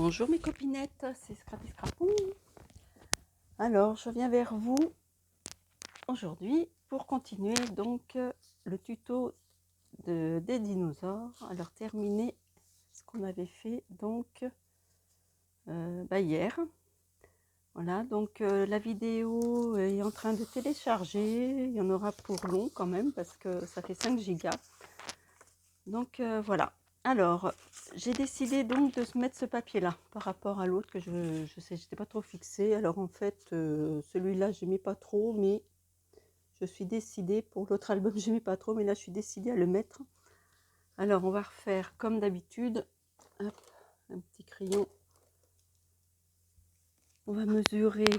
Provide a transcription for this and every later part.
Bonjour mes copinettes, c'est Scrappy Scrapon. Alors, je viens vers vous aujourd'hui pour continuer donc le tuto des dinosaures. Alors, terminer ce qu'on avait fait donc hier. Voilà, donc la vidéo est en train de télécharger. Il y en aura pour long quand même parce que ça fait 5 gigas. Donc voilà. Alors, j'ai décidé donc de mettre ce papier-là par rapport à l'autre que je sais, j'étais pas trop fixée. Alors en fait, celui-là, j'aimais pas trop, mais je suis décidée, pour l'autre album, j'aimais pas trop, mais là, je suis décidée à le mettre. Alors, on va refaire comme d'habitude. Hop, un petit crayon. On va mesurer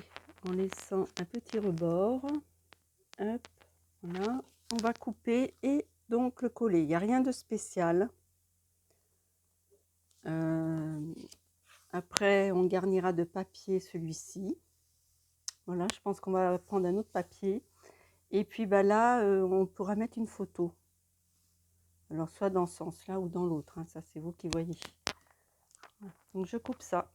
en laissant un petit rebord. Hop, voilà. On va couper et donc le coller. Il n'y a rien de spécial. Après, on garnira de papier celui-ci. Voilà, je pense qu'on va prendre un autre papier. Et puis bah là, on pourra mettre une photo. Alors, soit dans ce sens-là ou dans l'autre. Hein, ça, c'est vous qui voyez. Voilà. Donc, je coupe ça.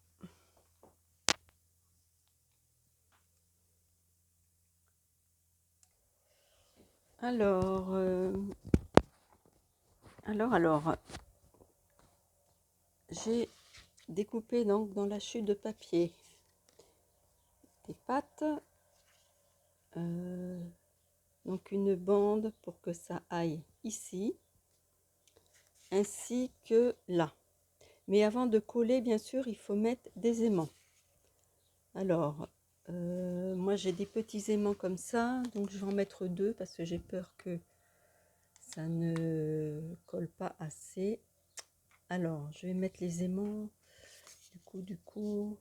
Alors, j'ai découpé donc dans la chute de papier des pattes. Donc, une bande pour que ça aille ici. Ainsi que là. Mais avant de coller, bien sûr, il faut mettre des aimants. Alors, moi j'ai des petits aimants comme ça, donc je vais en mettre 2 parce que j'ai peur que ça ne colle pas assez. Alors, je vais mettre les aimants, du coup,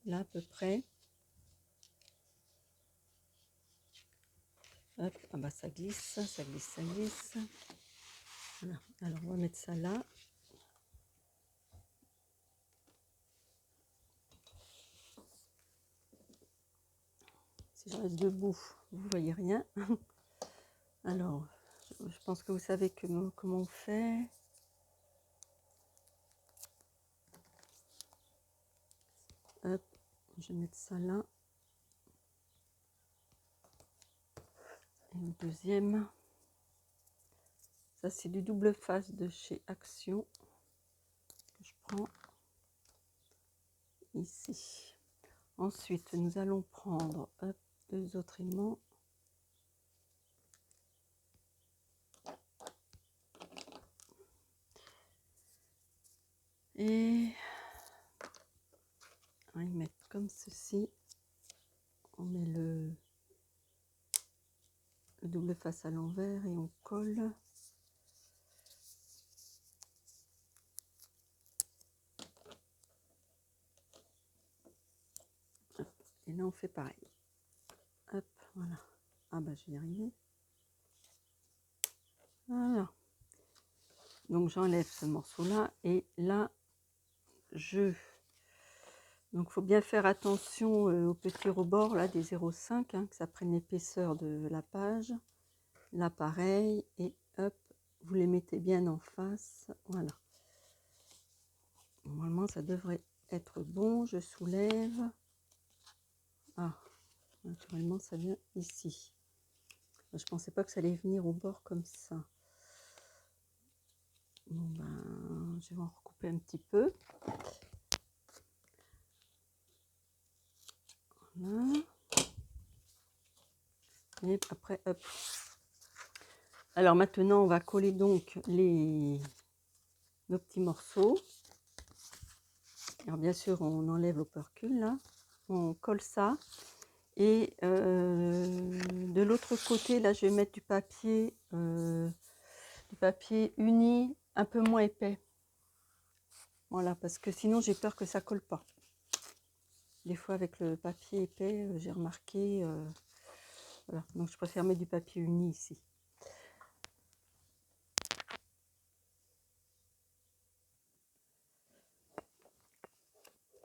là à peu près. Hop, ah bah ça glisse, ça glisse, ça glisse. Voilà, alors on va mettre ça là. Si je reste debout, vous voyez rien. Alors, je pense que vous savez comment on fait. Hop, je vais mettre ça là. Et le deuxième. Ça, c'est du double face de chez Action que je prends ici. Ensuite, nous allons prendre 2 autres aimants. Et on va y mettre comme ceci. On met le double face à l'envers et on colle. Et là, on fait pareil. Hop, voilà. Ah bah, je vais y arriver. Voilà. Donc, j'enlève ce morceau-là. Et là, donc, il faut bien faire attention au petit rebord là, des 0,5, hein, que ça prenne l'épaisseur de la page. Là, pareil. Et hop, vous les mettez bien en face. Voilà. Normalement, ça devrait être bon. Je soulève. Ah, naturellement, ça vient ici. Je pensais pas que ça allait venir au bord comme ça. Bon, ben, je vais en recouper un petit peu. Voilà. Et après, hop. Alors maintenant, on va coller donc nos petits morceaux. Alors bien sûr, on enlève l'opercule là. On colle ça. Et de l'autre côté, là, je vais mettre du papier uni, un peu moins épais. Voilà, parce que sinon, j'ai peur que ça colle pas. Des fois, avec le papier épais, j'ai remarqué... voilà, donc je préfère mettre du papier uni ici.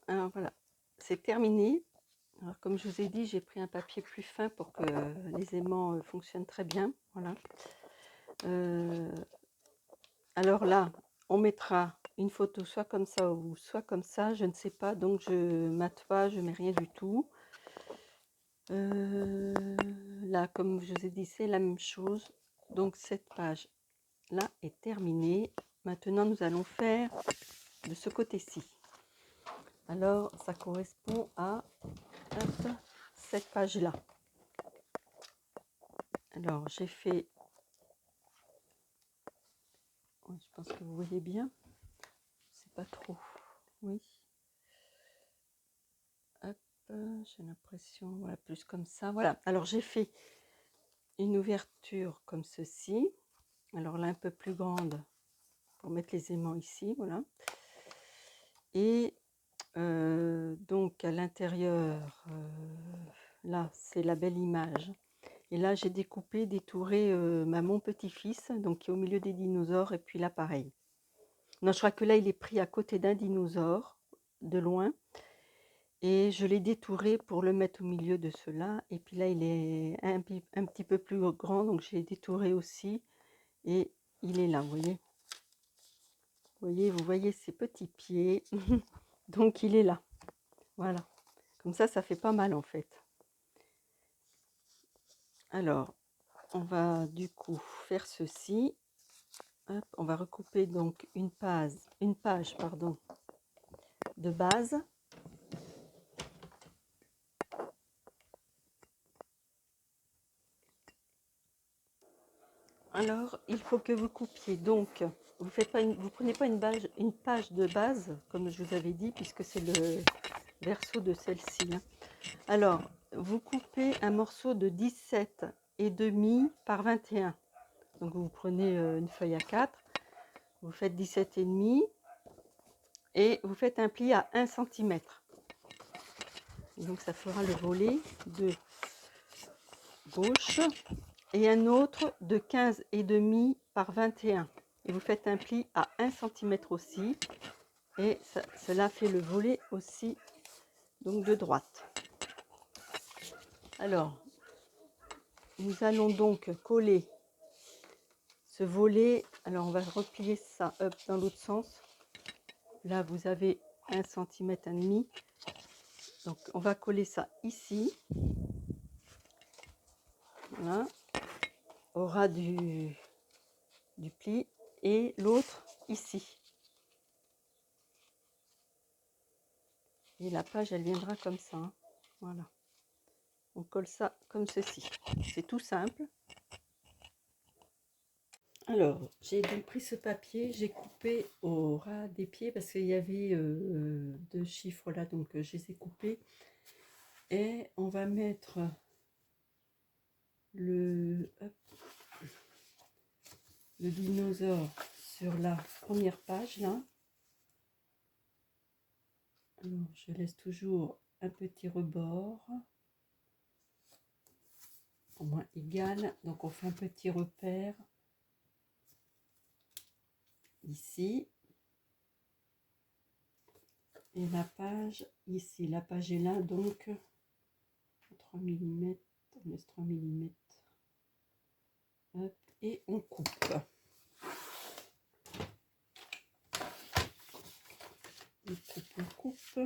Alors voilà, c'est terminé. Alors comme je vous ai dit, j'ai pris un papier plus fin pour que les aimants fonctionnent très bien. Voilà. Alors là, on mettra une photo soit comme ça ou soit comme ça, je ne sais pas, donc je mate pas, je mets rien du tout. Là, comme je vous ai dit, c'est la même chose. Donc cette page là est terminée. Maintenant, nous allons faire de ce côté-ci. Alors, ça correspond à hop, cette page-là. Alors, j'ai fait... Je pense que vous voyez bien. C'est pas trop. Oui. Hop, j'ai l'impression, voilà, plus comme ça. Voilà. Alors, j'ai fait une ouverture comme ceci. Alors là, un peu plus grande pour mettre les aimants ici, voilà. Et donc à l'intérieur, là, c'est la belle image. Et là, j'ai découpé, détouré mon petit-fils, donc qui est au milieu des dinosaures, et puis là, pareil. Non, je crois que là, il est pris à côté d'un dinosaure, de loin. Et je l'ai détouré pour le mettre au milieu de ceux-là. Et puis là, il est un petit peu plus grand, donc j'ai détouré aussi. Et il est là, vous voyez. Vous voyez ses petits pieds. Donc, il est là. Voilà. Comme ça fait pas mal, en fait. Alors, on va du coup faire ceci. Hop, on va recouper donc une page pardon, de base. Alors, il faut que vous coupiez. Donc, vous prenez pas une page de base, comme je vous avais dit, puisque c'est le verso de celle-ci. Hein. Alors, vous coupez un morceau de 17,5 par 21. Donc, vous prenez une feuille A4, vous faites 17,5 et vous faites un pli à 1 cm. Donc, ça fera le volet de gauche. Et un autre de 15,5 par 21. Et vous faites un pli à 1 cm aussi. Et cela fait le volet aussi, donc de droite. Alors, nous allons donc coller ce volet. Alors, on va replier ça up dans l'autre sens. Là, vous avez 1,5 cm. Donc, on va coller ça ici. Voilà. Au ras du pli. Et l'autre ici. Et la page, elle viendra comme ça. Hein. Voilà. On colle ça comme ceci. C'est tout simple. Alors, j'ai donc pris ce papier, j'ai coupé au ras des pieds parce qu'il y avait deux chiffres là, donc je les ai coupés. Et on va mettre le dinosaure sur la première page là. Alors, je laisse toujours un petit rebord. Au moins égal. Donc, on fait un petit repère ici. Et la page ici. La page est là, donc 3 mm. On laisse 3 mm. Hop, et on coupe. On coupe.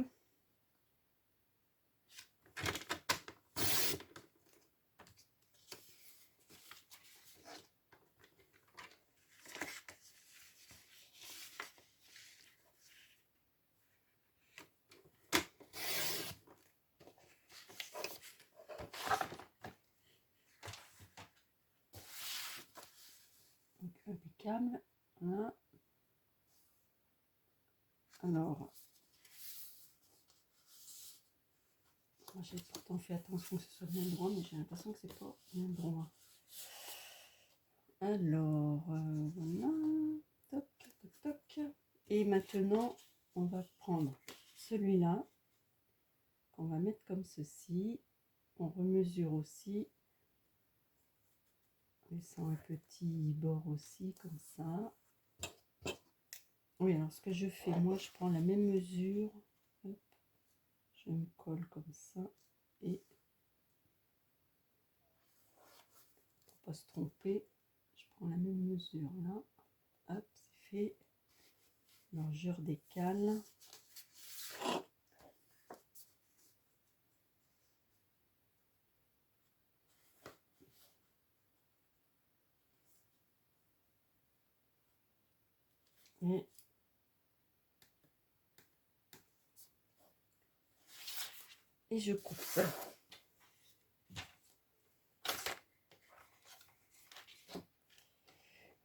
Impeccable. Voilà. Alors, j'ai pourtant fait attention que ce soit bien droit, mais j'ai l'impression que c'est pas bien droit. Alors, voilà. Toc, toc, toc. Et maintenant, on va prendre celui-là, qu'on va mettre comme ceci. On remesure aussi, laissant un petit bord aussi, comme ça. Oui, alors ce que je fais, moi, je prends la même mesure. Hop, je me colle comme ça. Et pour pas se tromper, je prends la même mesure là. Hop, c'est fait. Alors je redécale. Et je coupe.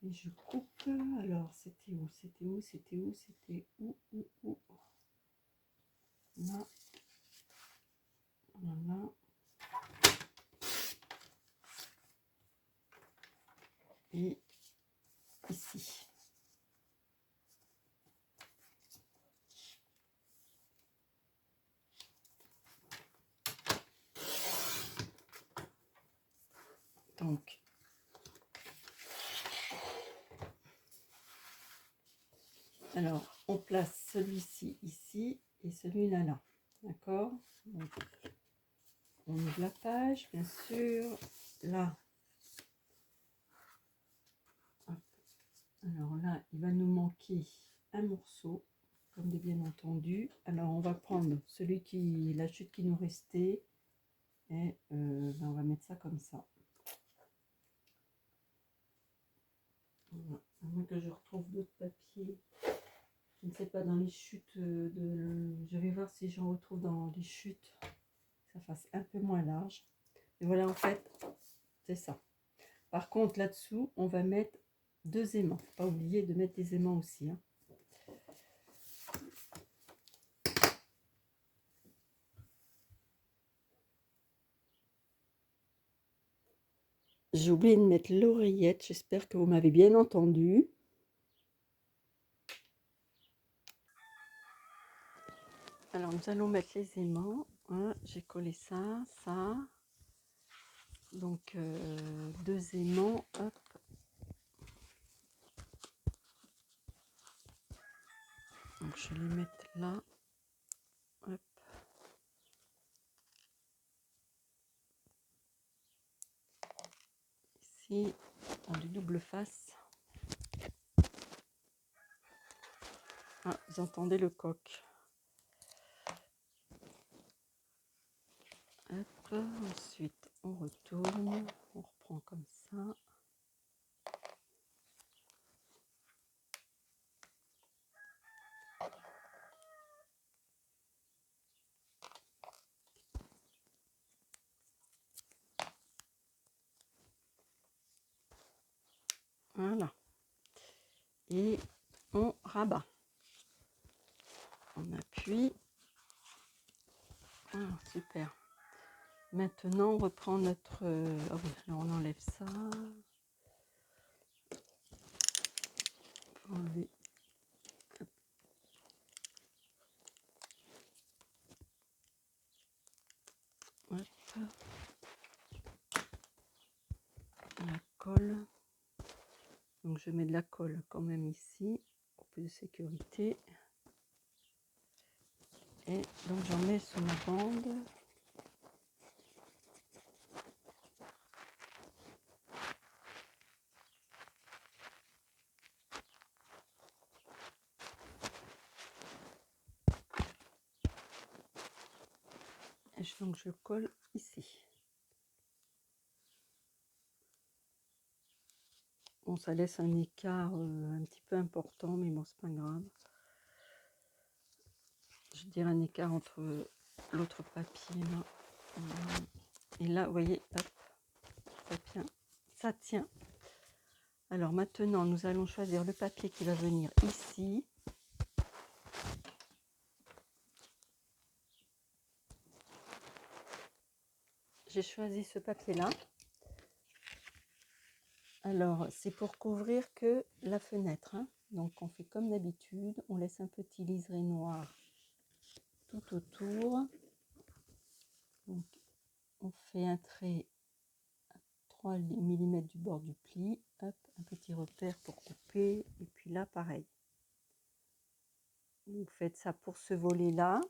Et je coupe. Alors, c'était où? C'était où? C'était où? C'était où? Là. Voilà. Et ici. Donc, alors, on place celui-ci ici et celui-là là. D'accord? Donc, on ouvre la page, bien sûr. Là. Hop. Alors là, il va nous manquer un morceau, comme de bien entendu. Alors, on va prendre la chute qui nous restait. Et ben, on va mettre ça comme ça. Voilà. À moins que je retrouve d'autres papiers. Je ne sais pas, dans les chutes je vais voir si j'en retrouve dans les chutes. Que ça fasse un peu moins large. Et voilà, en fait, c'est ça. Par contre, là-dessous, on va mettre 2 aimants. Faut pas oublier de mettre des aimants aussi. Hein. J'ai oublié de mettre l'oreillette. J'espère que vous m'avez bien entendu. Alors, nous allons mettre les aimants. Hein. J'ai collé ça, ça. Donc, 2 aimants. Hop. Donc, je vais les mettre là. Hop. Ici, en du double face. Ah, vous entendez le coq. Hop. Ensuite, on retourne. On reprend comme ça. Voilà. Et on rabat. On appuie. Ah, super. Maintenant, on reprend notre... oh oui, alors on enlève ça. On va enlever. Hop. La colle. Donc, je mets de la colle quand même ici, pour plus de sécurité. Et donc, j'en mets sur ma bande. Et donc, je colle ici. Bon, ça laisse un écart un petit peu important, mais bon, c'est pas grave. Je dirais un écart entre l'autre papier là. Et là, vous voyez, hop, ça tient. Alors maintenant, nous allons choisir le papier qui va venir ici. J'ai choisi ce papier-là. Alors, c'est pour couvrir que la fenêtre. Hein. Donc, on fait comme d'habitude. On laisse un petit liseré noir tout autour. Donc, on fait un trait à 3 mm du bord du pli. Hop, un petit repère pour couper. Et puis là, pareil. Vous faites ça pour ce volet-là.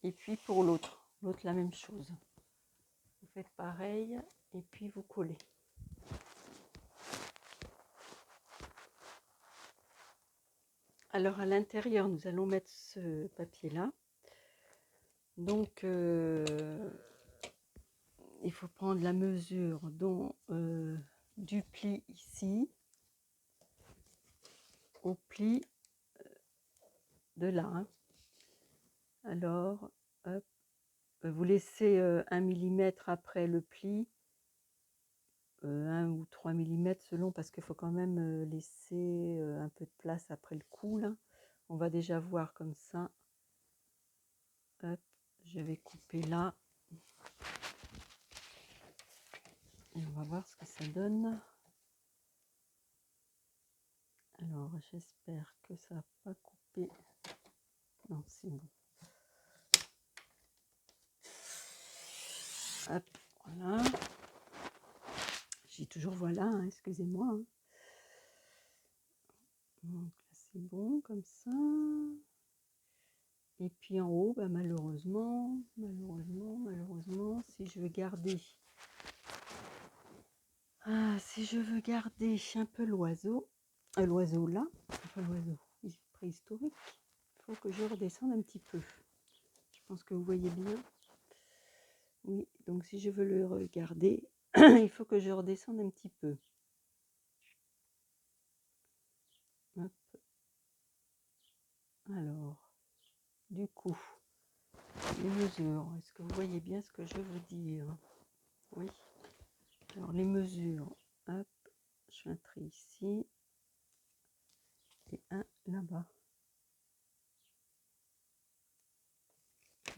Et puis pour l'autre. L'autre, la même chose. Vous faites pareil. Et puis vous collez. Alors à l'intérieur, nous allons mettre ce papier-là. Donc il faut prendre la mesure du pli ici au pli de là. Hein. Alors, hop, vous laissez 1 mm après le pli, 1 ou 3 mm selon, parce qu'il faut quand même laisser un peu de place après le cou. Là. On va déjà voir comme ça. Hop, je vais couper là. Et on va voir ce que ça donne. Alors, j'espère que ça n'a pas coupé. Non, c'est bon. Hop, voilà. J'ai toujours voilà, hein, excusez-moi. Hein. Donc là, c'est bon, comme ça. Et puis en haut, bah, malheureusement, si je veux garder... si je veux garder un peu l'oiseau là, enfin l'oiseau préhistorique, il faut que je redescende un petit peu. Je pense que vous voyez bien. Oui, donc si je veux le regarder, il faut que je redescende un petit peu. Hop. Alors, du coup, les mesures, est-ce que vous voyez bien ce que je veux dire? Oui. Alors, les mesures, hop, je fais un trait ici et un là-bas.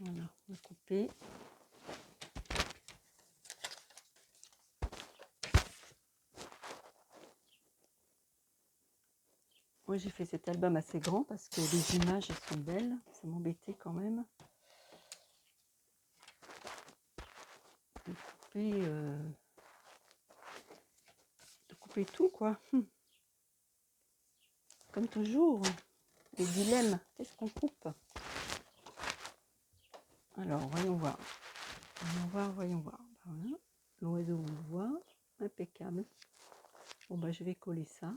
Voilà, on va couper. Moi, j'ai fait cet album assez grand parce que les images elles sont belles. Ça m'embêtait quand même de couper tout, quoi. Comme toujours, les dilemmes. Qu'est-ce qu'on coupe? Alors, voyons voir. Voyons voir. Voilà. L'oiseau, on le voit. Impeccable. Bon, bah, je vais coller ça.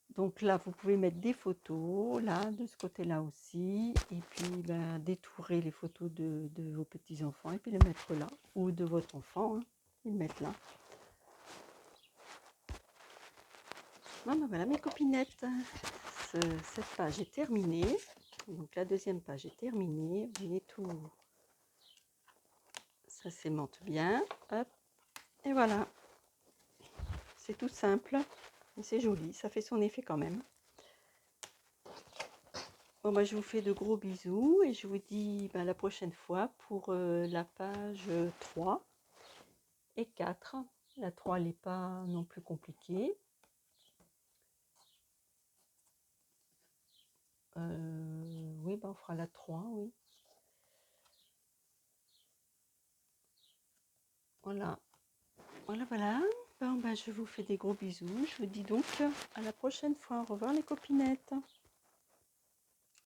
Donc là, vous pouvez mettre des photos, là, de ce côté-là aussi. Et puis, ben, détourer les photos de vos petits-enfants et puis les mettre là. Ou de votre enfant, hein, et le mettre là. Bon, ben voilà mes copinettes. Cette page est terminée. Donc la deuxième page est terminée. Vous voyez tout. Ça s'aimante bien. Hop. Et voilà. C'est tout simple. Et c'est joli. Ça fait son effet quand même. Bon, bah, je vous fais de gros bisous et je vous dis bah, la prochaine fois pour la page 3 et 4. La 3 n'est pas non plus compliquée. Oui, bah, on fera la 3, oui. Voilà. Voilà. Bon, bah, je vous fais des gros bisous. Je vous dis donc à la prochaine fois. Au revoir les copinettes.